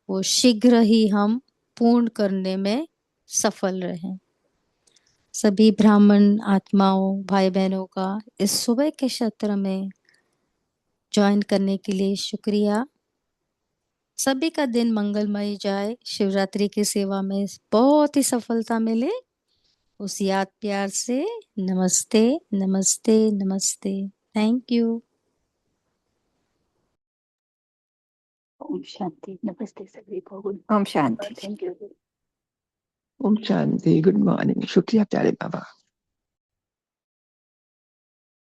वो शीघ्र ही हम पूर्ण करने में सफल रहें। सभी ब्राह्मण आत्माओं भाई बहनों का इस सुबह के सत्र में ज्वाइन करने के लिए शुक्रिया। सभी का दिन मंगलमय जाए, शिवरात्रि की सेवा में बहुत ही सफलता मिले। उस याद प्यार से नमस्ते नमस्ते नमस्ते। Thank you. ओम शांति। नमस्ते सभी को। ओम शांति। Thank you. ओम शांति। Good morning. शुक्रिया प्यारे बाबा।